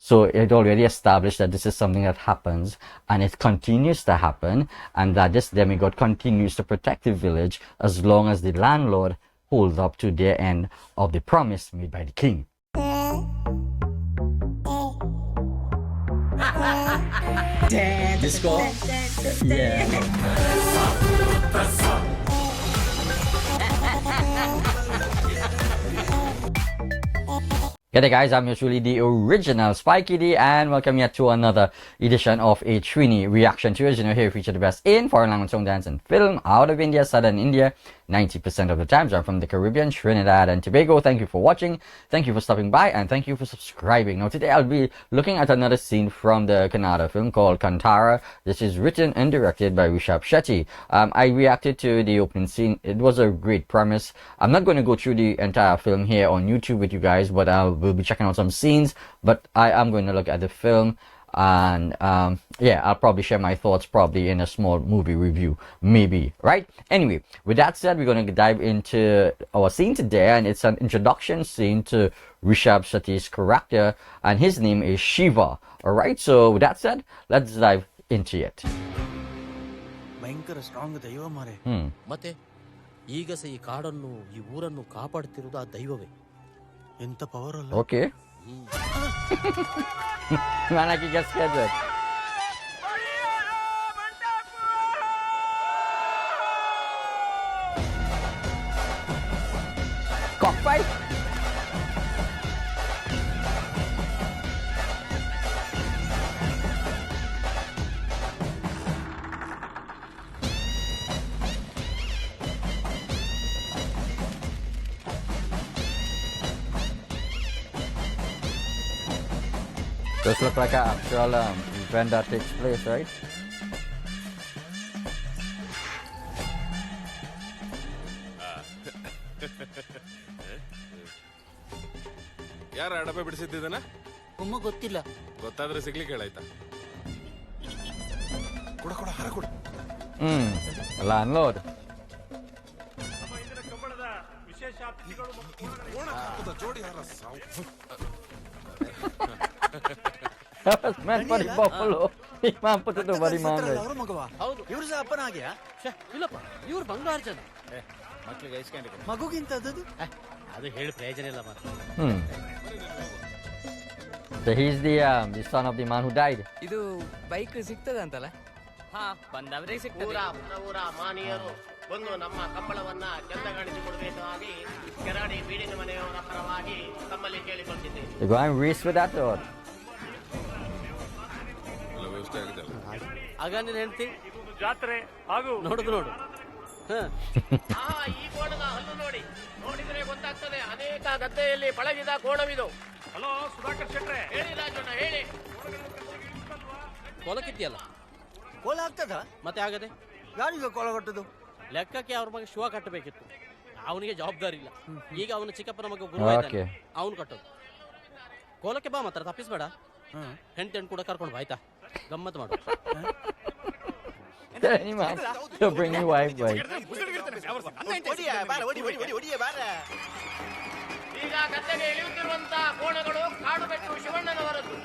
So it already established that this is something that happens and it continues to happen, and that this demigod continues to protect the village as long as the landlord holds up to their end of the promise made by the king. Disco? Yeah. G'day guys, I'm usually the original Spy Kitty, and welcome yet to another edition of a Trini reaction to it. You know, here we feature the best in foreign language song, dance and film out of India, southern India. 90% of the times I'm from the Caribbean, Trinidad and Tobago. Thank you for watching, thank you for stopping by, and thank you for subscribing. Now today I'll be looking at another scene from the Kannada film called Kantara. This is written and directed by Rishab Shetty. I reacted to the opening scene. It was a great premise. I'm not going to go through the entire film here on YouTube with you guys, but we'll be checking out some scenes. But I am going to look at the film, and yeah, I'll probably share my thoughts probably in a small movie review, maybe, right? Anyway, with that said, we're going to dive into our scene today, and it's an introduction scene to Rishab Shetty's character, and his name is Shiva. All right, so with that said, let's dive into it. ಭಯಂಕರ strong ದೈವ ಮಾರೆ. ಮತ್ತೆ ಈಗ ಸಹ ಈ ಕಾಡನ್ನು ಈ ಊರನ್ನು ಕಾಪಾಡುತ್ತಿರುವುದು ಆ ದೈವವೇ. ಎಂತ ಪವರ್ ಅಲ್ಲ. Okay. Man, I can get scared with. Cockfight? Does look like an actual event that takes place, right? ಯಾರ ಅಡಬೆ ಬಿಡಿಸಿದ್ದಾನ? ಒಮ್ಮ ಗೊತ್ತಿಲ್ಲ. ಗೊತ್ತಾದ್ರೆ ಸಿಗ್ಲಿಕ್ಕೆ ಹೇಳಾಯ್ತಾ? ಕೊಡ ಕೊಡ ಹಾರ ಕೊಡ. Landlord. ನಮ್ಮ ಇಂದಿನ ಕಂಬಳದ ವಿಶೇಷ ಅತಿಥಿಗಳು ಮತ್ತು ಜೋಡಿ ಹಾರ ಸಾವು. That was meant for the buffalo. He man put it over the man. ಅವರ ಮಗವ? ಹೌದು. ಇವರು ಸಹ ಅಪ್ಪನ ಹಾಗೆಯಾ? ಇಲ್ಲಪ್ಪ, ಇವರು ಬಂಗಾರ ಜನ. ಮಕ್ಕಳಿಗೆ ಐಸ್ಕೊಂಡಿದ್ದಾರೆ. ಮಗುಗಿಂತ ಅದು ಹೇಳಿ ಪ್ರಯೋಜನ ಇಲ್ಲ ಮಾತ್ರ. So he's the son of the man who died. ಇದು ಬೈಕ್ ಸಿಗ್ತದ ಅಂತಲ್ಲ? ಹಾ, ಬಂದವರೇ ಸಿಗ್ತದೆ. ಊರ ಮಾನಿಯರು ಬಂದು ನಮ್ಮ ಕಂಬಳವನ್ನ ಚಂದಗಾಣಿಸಿಕೊಡಬೇಕಾಗಿ ಕೆರಾಡಿ ಬೀಡಿನ ಮನೆಯವರ ಪರವಾಗಿ ತಮ್ಮಲ್ಲಿ ಕೇಳಿಕೊಳ್ತಿದ್ದೇನೆ. You go and race with that or? ಆಗ ನೀನು ಹೇಳ್ತಿ ಜಾತ್ರೆ ಹಾಗೂ ನೋಡು ಈ ಕೋಣದ ಹಲ್ಲು ನೋಡಿದ್ರೆ ಗೊತ್ತಾಗ್ತದೆ. ಅನೇಕ ಗದ್ದೆಯಲ್ಲಿ ಪಳಗಿದ ಕೋಣವಿದು. ಹಲೋ ಸುಧಾಕರ್ ಶೆಟ್ರೆ, ಹೇಳಿ ರಾಜಣ್ಣ, ಹೇಳಿ. ಕೋಲಕ್ಕಿದ್ಯಲ್ಲ, ಕೋಲ ಆಗ್ತದ ಮತ್ತೆ ಆಗದೆ ಯಾರಿಗೆ ಕೋಲ ಕಟ್ಟುದು? ಲೆಕ್ಕಕ್ಕೆ ಅವ್ರ ಮಗ ಶಿವ ಕಟ್ಟಬೇಕಿತ್ತು, ಅವನಿಗೆ ಜವಾಬ್ದಾರಿ ಇಲ್ಲ. ಈಗ ಅವನು ಚಿಕ್ಕಪ್ಪನ ಮಗ ಗುರು ಅವನು ಕಟ್ಟೋದು. ಕೋಲಕ್ಕೆ ಬಾ ಮಾತ್ರ ತಪ್ಪಿಸ್ಬೇಡ. ಹೆಣ್ಣು ಕೂಡ ಕರ್ಕೊಂಡು ಬಾ ಆಯ್ತಾ, ಗಮ್ಮತ್ ಮಾಡು. Bring your wife, boy. ಈಗ ಗದ್ದೆಗೆ ಇಳಿಯುತ್ತಿರುವಂತ ಕೋಣಗಳು ಕಾಡು ಬೆಟ್ಟು ಶಿವಣ್ಣನವರದ್ದು.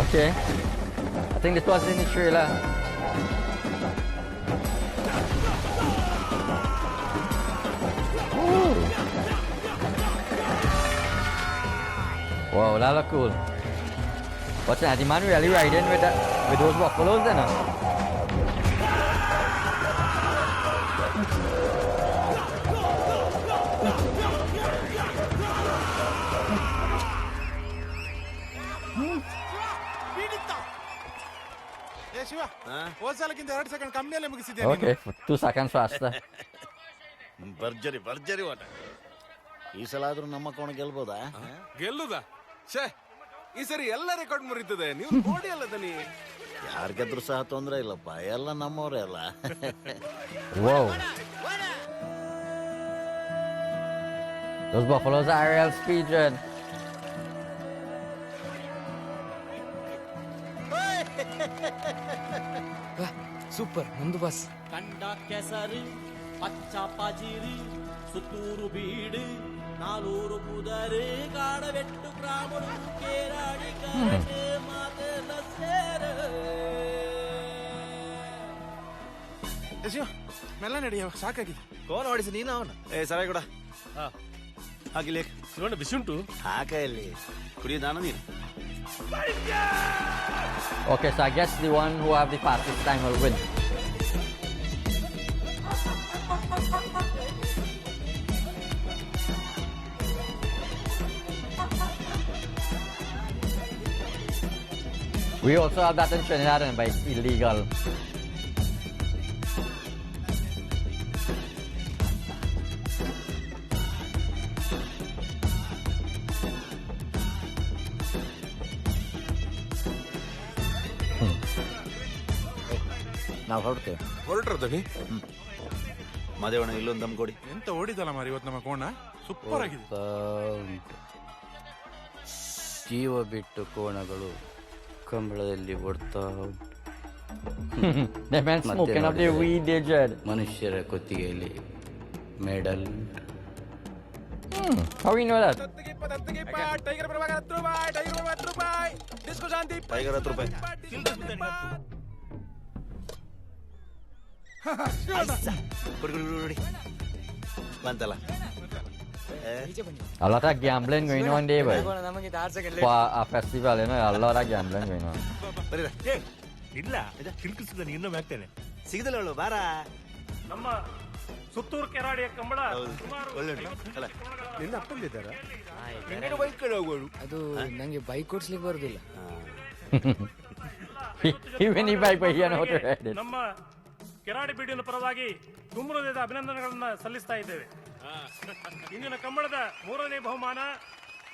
Okay. I think this was in the trailer. Ooh. Wow, that look cool. What's that? The man really riding with those buffaloes then? Shiva, ಹೋದ್ಸಲಕ್ಕಿಂತ 2 ಸೆಕೆಂಡ್ ಕಮ್ಮಿಯಲ್ಲೇ ಮುಗಿಸಿದ್ದೆ. Okay, 2 seconds faster. ಭರ್ಜರಿ ಭರ್ಜರಿ ಓಟ. ಈ ಸಲ ಆದ್ರೂ ನಮ್ಮ ಕೋಣ ಗೆಲ್ಬೋದಾ? ಗೆಲ್ಲುದಾ? ಛೇ, ಈ ಸರಿ ಎಲ್ಲ ರೆಕಾರ್ಡ್ ಮುರಿತದೆ. ನೀವು ನೋಡಿ ಅಲ್ಲ ದನಿ. ಯಾರ್ ಗೆದ್ರು ಸಹ ತೊಂದ್ರೆ ಇಲ್ಲಪ್ಪ, ಎಲ್ಲ ನಮ್ಮವರೇ ಅಲ್ಲ. Whoa. Those buffaloes are real speed run. Super, ನಮ್ದು ಬಸ್. ಕಂಡ ದೊಡ್ಡ ಕೆಸರು ಪಚ್ಚ ಪಜಿರು ಸುತ್ತೂರು ಬೀಡು ನಾಲೂರು ಕುದರೆ ಕಾಡವೆಟ್ಟು ಗ್ರಾಮರು ಕೇರಾಡಿ ಕರೆದು ಮಾತೆಲ್ಲ ಸೇರು ಮೆಲ್ಲ ನಡೆಯ ಸಾಕಾಗಿ ಕೋನ್ ಹೊಡಿಸಿ ನೀನು ಅವನು ಸರ ಕೂಡ ಹಾಕಿಲ್ಲ ಶಿವಣ್ಣ ಬಿಸಿ ಉಂಟು ಹಾಕ ಇಲ್ಲಿ ಕುಡಿಯ ನಾನು ನೀನು Okay, so I guess the one who have the fastest time will win. We also have that in Trinidad, but it's illegal. ನಾವು ಹೊರಡ್ತೇವೆ ಹೊರಟ್ರದನಿ ಮದೇವಣ್ಣ ಇಲ್ಲೊಂದು ದಮ್ ಕೊಡಿ ಎಂತ ಓಡಿದಲ್ಲ ಮಾರಿ ಇವತ್ತು ನಮ್ಮ ಕೋಣ ಸೂಪರ್ ಆಗಿದೆ ಉಂಟು ಜೀವ ಬಿಟ್ಟು ಕೋಣಗಳು ಕಂಬಳದಲ್ಲಿ ಓಡ್ತಾ ಉಂಟು The man smoking up the weed, they judge. ಮನುಷ್ಯರ ಕುತ್ತಿಗೆಯಲ್ಲಿ ಮೆಡಲ್ ಉಂಟು How we know that? Tiger ಬರುವಾಗ 10 ರೂಪಾಯಿ ಟೈಗರ್ ಬರುವಾಗ 10 ರೂಪಾಯಿ ಡಿಸ್ಕೋ ಶಾಂತಿ ಟೈಗರ್ 10 ರೂಪಾಯಿ ಕುಡಿ ಬಂತಲ್ಲ A lot of gambling going on there, boy. For a festival, you know, a lot of gambling going on. ಬರೀರ ಇಲ್ಲ ತಿಳ್ಕಿಸಿದ ಇನ್ನೊಮ್ಮೆ ಹಾಕ್ತೇನೆ ಸಿಗದಲ್ಲ ಅವಳು ಬಾರ ನಮ್ಮ ಸುತ್ತೂರು ಕೆರಾಡಿಯ ಕಂಬಳ ಸುಮಾರು ಒಳ್ಳೆ ಅಲ್ಲ ನಿನ್ನ ಅಪ್ಪಂದಿದ್ದಾರ ಅದು ನಂಗೆ ಬೈಕ್ ಓಡಿಸ್ಲಿಕ್ಕೆ ಬರುದಿಲ್ಲ Even if I buy, you know how to ride it. ನಮ್ಮ ಕೆರಾಡಿ ಬೀಡಿನ ಪರವಾಗಿ ತುಂಬುರದ ಅಭಿನಂದನೆಗಳನ್ನ ಸಲ್ಲಿಸ್ತಾ ಇದ್ದೇವೆ ಇಂದಿನ ಕಂಬಳದ 3ನೇ ಬಹುಮಾನ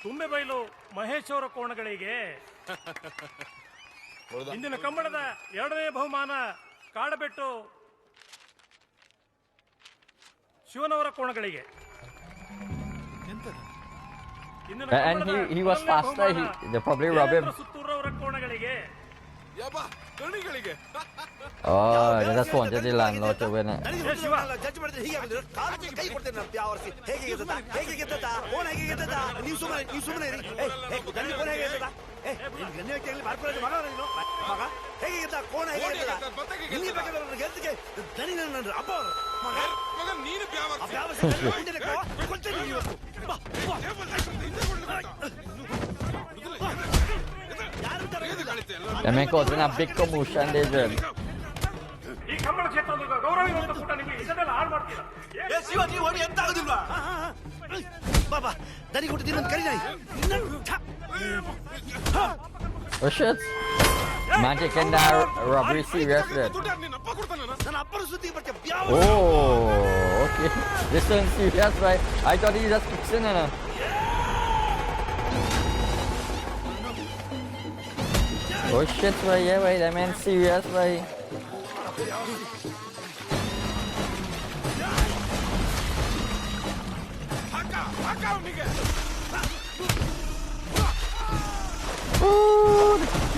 ತುಂಬೆಬೈಲು ಮಹೇಶ್ ಅವರ ಕೋಣಗಳಿಗೆ. ಇಂದಿನ ಕಂಬಳದ 2ನೇ ಬಹುಮಾನ ಕಾಡಬೆಟ್ಟು ಶಿವನವರ ಕೋಣಗಳಿಗೆ. And he was faster. They probably robbed him. ಸುತ್ತೂರವರ ಕೋಣಗಳಿಗೆ. ಕಣಿಗಳಿಗೆ Oh, they just wanted the landlord to win it. Judge ಮಾಡಿದ್ರೆ ಹೀಗೆ ಆಗಿದ್ರೆ ಕಾಲು ಕೈ ಕೊಡ್ತೇನೆ ನಾನು ಯಾವರ್ಸಿ ಹೇಗೆ ಗೆದ್ದದ ಕೋಣ ಹೇಗೆ ಗೆದ್ದದ ನೀವು ಸುಮ್ಮನೆ ಇರಿ ಗಂಡಿ ಕೋಣ ಹೇಗೆ ಗೆದ್ದದ ಗಂಡಿ ವ್ಯಕ್ತಿಯಲ್ಲಿ ಮಾರ್ಪಡೋದು ಮಗ ನೀನು ಮಗ ಹೇಗೆ ಗೆದ್ದ ಕೋಣ ಹೇಗೆ ಗೆದ್ದದ ಇಲ್ಲಿ ಬೇಕಾದ್ರೆ ಗೆದ್ದಕ್ಕೆ ದನಿ ನನ್ನ ಅಪ್ಪ ಮಗ ಮಗ ನೀನು ಕೊಡ್ತೇನೆ ಇವತ್ತು The man causing a big commotion, they did. ಈ ಕಂಬಳ ಕ್ಷೇತ್ರದ ಗೌರವಿರುವಂತ ಕೂಟ ನಿಮಗೆ ಇದನ್ನೆಲ್ಲ ಹಾಳು ಮಾಡ್ತೀರಾ? ಶಿವ ನೀವು ಹೊಡಿ ಎಂತ ಆಗುದಿಲ್ವಾ ಬಾಬಾ ದನಿ ಕೊಡ್ತೀನಿ ಒಂದು ಕರಿ ನಾಯಿ Oh shit! Man taking that robbery serious then. ನಿನ್ನ ಅಪ್ಪ ಕೊಡ್ತಾನ ನನ್ನ ಅಪ್ಪನ ಸುದ್ದಿ ಬರ್ತೆ Oh, okay. This one's serious, right? I thought he just fixing it. Oh shit, right? Yeah, right. That man's serious, right? ಹಾಕ ಅವನಿಗೆ Ooh,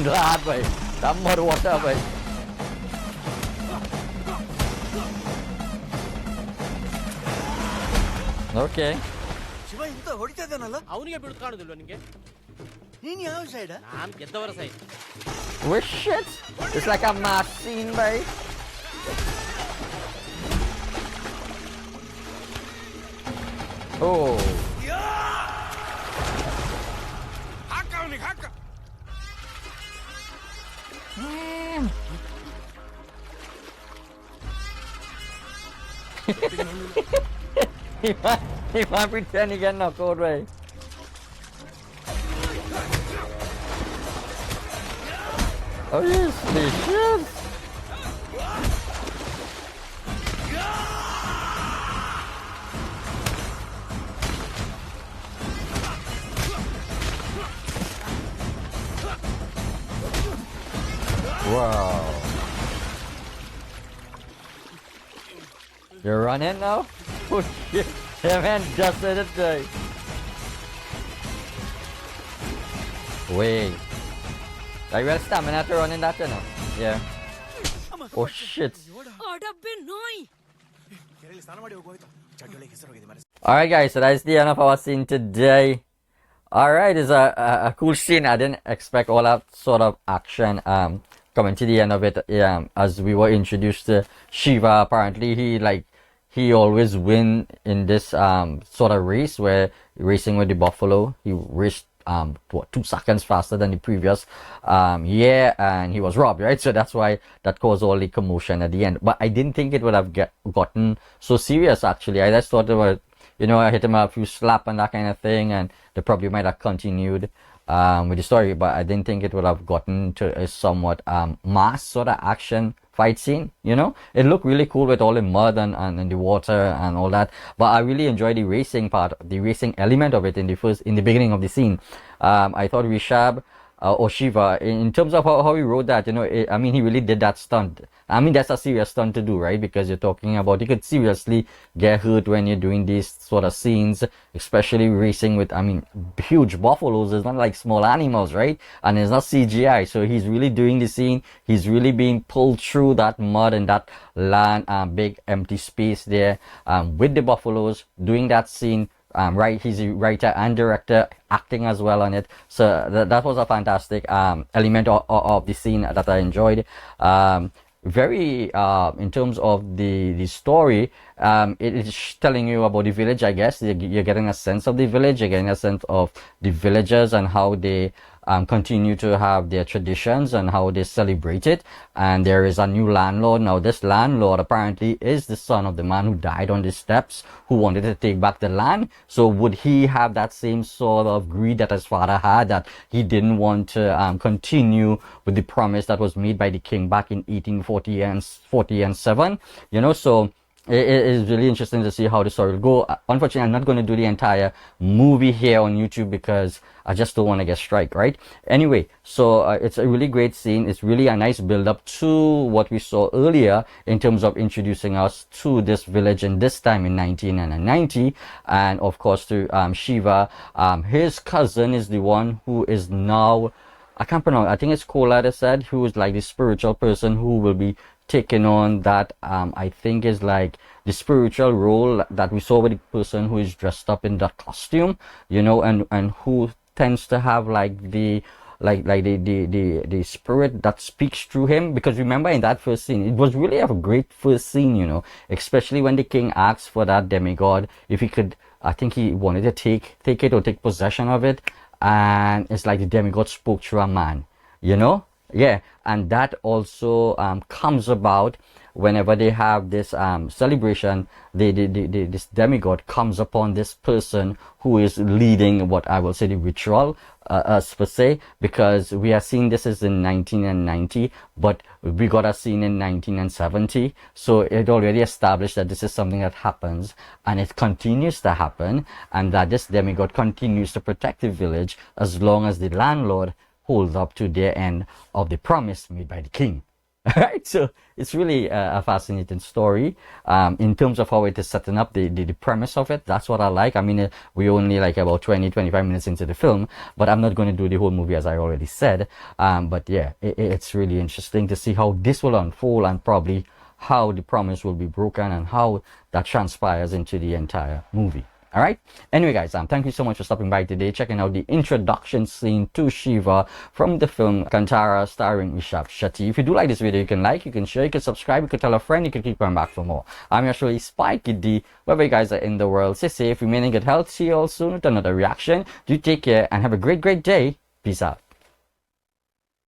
glad, right? Some more water, right? Okay. Shiva ಇಂತ ಹೊಡಿತಾ ಇದ್ದಾನಲ್ಲ ಅವನಿಗೆ ಬಿಡುದು ಕಾಣುದಿಲ್ವ ನಿಂಗೆ? ನೀನ್ ಯಾವ ಸೈಡ್ ನಾನ್ ಗೆದ್ದವರ side. Oh shit! It's like a mass scene, right? Oh. ಹಾಕ ಅವನಿಗೆ ಹಾಕ He might pretend he get knocked out, right? Oh, yes, delicious. Wow. You're running now? Oh shit. That man just did it there. Wait. Like, well, stamina to run in that, you know? Yeah. Oh shit. Order bin noi. Alright guys, so that's the end of our scene today. Alright, it's a cool scene. I didn't expect all that sort of action coming to the end of it. As we were introduced to Shiva, apparently he always win in this sort of race where racing with the buffalo. He raced 2 seconds faster than the previous year, and he was robbed, right? So that's why that caused all the commotion at the end. But I didn't think it would have gotten so serious, actually. I just thought it would, I hit him a few slap and that kind of thing, and they probably might have continued with the story, but I didn't think it would have gotten to a somewhat mass sort of action fight scene. It looked really cool with all the mud and the water and all that, but I really enjoyed the racing part, the racing element of it in the beginning of the scene. I thought Rishab or Shiva, in terms of how he wrote that, he really did that stunt. That's a serious stunt to do, right? Because you're talking about, you could seriously get hurt when you're doing these sort of scenes, especially racing with, huge buffaloes. It's not like small animals, right? And it's not CGI. So he's really doing the scene. He's really being pulled through that mud and that land, big empty space there, with the buffaloes, doing that scene. He's a writer and director, acting as well on it. So that was a fantastic element of the scene that I enjoyed. Very in terms of the story, it is telling you about the village. I guess you're getting a sense of the village, you're getting a sense of the villagers and how they continue to have their traditions and how they celebrate it. And there is a new landlord. Now this landlord apparently is the son of the man who died on the steps, who wanted to take back the land. So would he have that same sort of greed that his father had, that he didn't want to continue with the promise that was made by the king back in 1840 and 47? So it is really interesting to see how the story will go. Unfortunately, I'm not going to do the entire movie here on YouTube because I just don't want to get strike, right? Anyway, so it's a really great scene. It's really a nice build up to what we saw earlier in terms of introducing us to this village, and this time in 1990, and of course to Shiva. His cousin is the one who is now, I can't pronounce, I think it's Kola, they said, who is like the spiritual person who will be taking on that I think is like the spiritual role that we saw with the person who is dressed up in that costume, and who tends to have like the spirit that speaks through him. Because remember, in that first scene, it was really a great first scene, especially when the king asked for that demigod if he could, I think he wanted to take it or take possession of it, and it's like the demigod spoke through a man, Yeah, and that also comes about whenever they have this celebration. This demigod comes upon this person who is leading what I will say the ritual, as per se, because we are seeing this is in 1990, but we got a scene in 1970, so it already established that this is something that happens and it continues to happen, and that this demigod continues to protect the village as long as the landlord holds up to their end of the promise made by the king. Alright, so it's really a fascinating story in terms of how it is setting up the premise of it. That's what I like. We only like about 20-25 minutes into the film, but I'm not going to do the whole movie, as I already said. But yeah, it's really interesting to see how this will unfold, and probably how the promise will be broken and how that transpires into the entire movie. Alright, anyway guys, thank you so much for stopping by today, checking out the introduction scene to Shiva from the film Kantara starring Rishab Shetty. If you do like this video, you can like, you can share, you can subscribe, you can tell a friend, you can keep coming back for more. I'm your show, Spikey D. Wherever you guys are in the world, stay safe, remain in good health. See you all soon with another reaction. Do take care and have a great day. Peace out.